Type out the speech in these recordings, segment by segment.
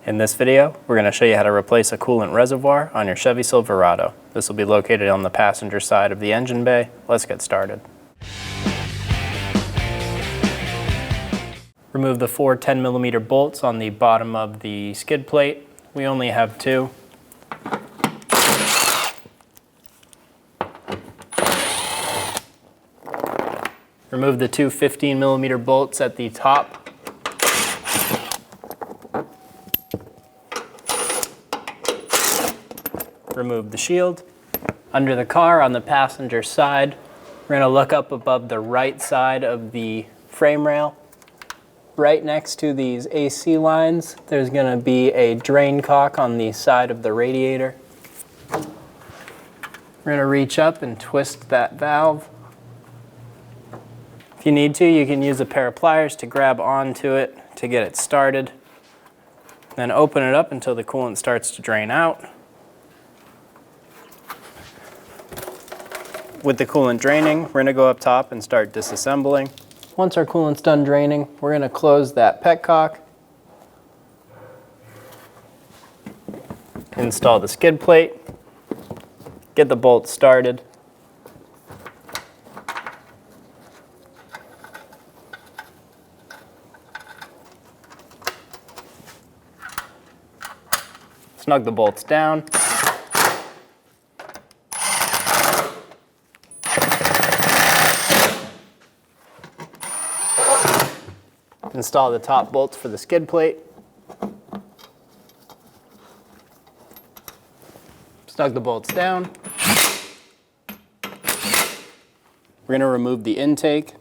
In this video, we're going to show you how to replace a coolant reservoir on your Chevy Silverado. This will be located on the passenger side of the engine bay. Let's get started. Remove the four 10mm bolts on the bottom of the skid plate. We only have two. Remove the two 15mm bolts at the top. Remove the shield. Under the car on the passenger side, we're going to look up above the right side of the frame rail. Right next to these AC lines, there's going to be a drain cock on the side of the radiator. We're going to reach up and twist that valve. If you need to, you can use a pair of pliers to grab onto it to get it started. Then open it up until the coolant starts to drain out. With the coolant draining, we're going to go up top and start disassembling. Once our coolant's done draining, we're going to close that petcock. Install the skid plate. Get the bolts started. Snug the bolts down. Install the top bolts for the skid plate. Snug the bolts down. We're going to remove the intake.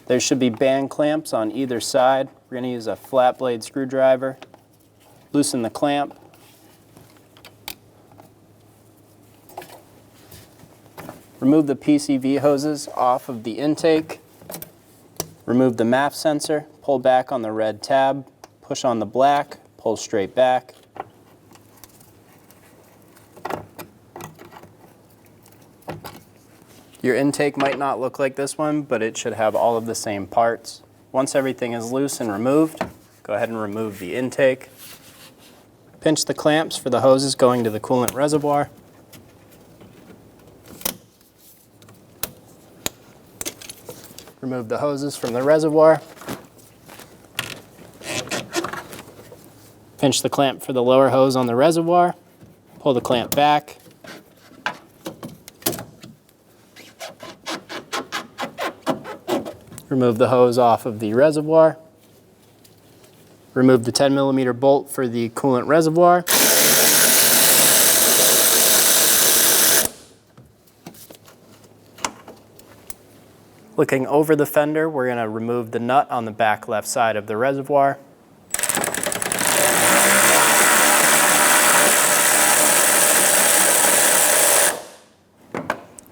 There should be band clamps on either side. We're going to use a flat blade screwdriver. Loosen the clamp. Remove the PCV hoses off of the intake. Remove the MAP sensor, pull back on the red tab, push on the black, pull straight back. Your intake might not look like this one, but it should have all of the same parts. Once everything is loose and removed, go ahead and remove the intake. Pinch the clamps for the hoses going to the coolant reservoir. Remove the hoses from the reservoir. Pinch the clamp for the lower hose on the reservoir. Pull the clamp back. Remove the hose off of the reservoir. Remove the 10mm bolt for the coolant reservoir. Looking over the fender, we're going to remove the nut on the back left side of the reservoir.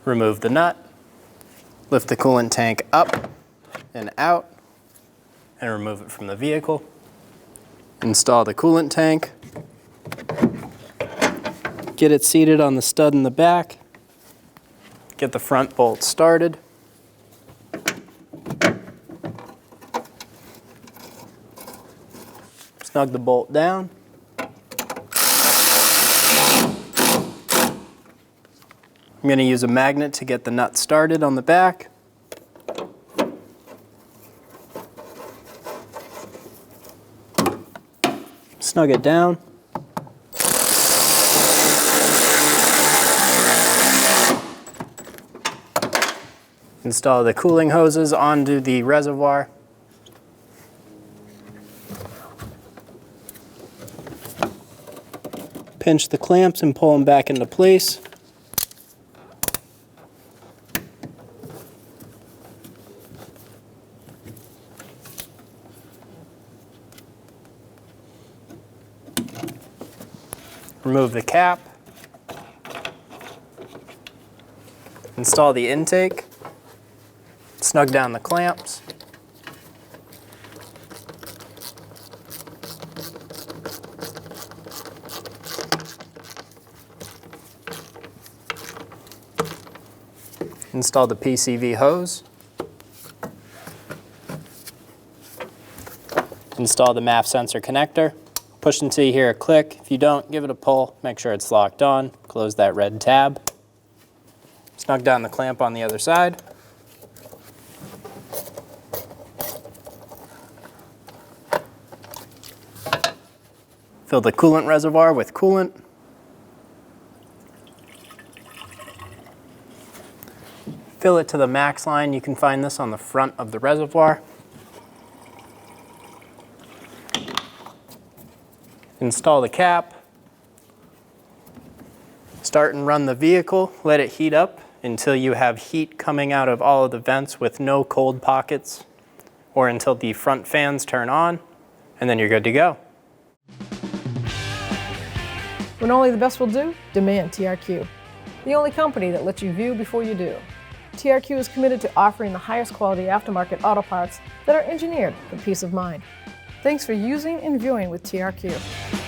Remove the nut. Lift the coolant tank up and out and remove it from the vehicle. Install the coolant tank. Get it seated on the stud in the back. Get the front bolt started. Snug the bolt down. I'm going to use a magnet to get the nut started on the back. Snug it down. Install the cooling hoses onto the reservoir. Pinch the clamps and pull them back into place. Remove the cap. Install the intake. Snug down the clamps. Install the PCV hose. Install the MAP sensor connector. Push until you hear a click. If you don't, give it a pull. Make sure it's locked on. Close that red tab. Snug down the clamp on the other side. Fill the coolant reservoir with coolant. Fill it to the max line. You can find this on the front of the reservoir. Install the cap. Start and run the vehicle. Let it heat up until you have heat coming out of all of the vents with no cold pockets, or until the front fans turn on, and then you're good to go. When only the best will do, demand TRQ. The only company that lets you view before you do. TRQ is committed to offering the highest quality aftermarket auto parts that are engineered for peace of mind. Thanks for using and viewing with TRQ.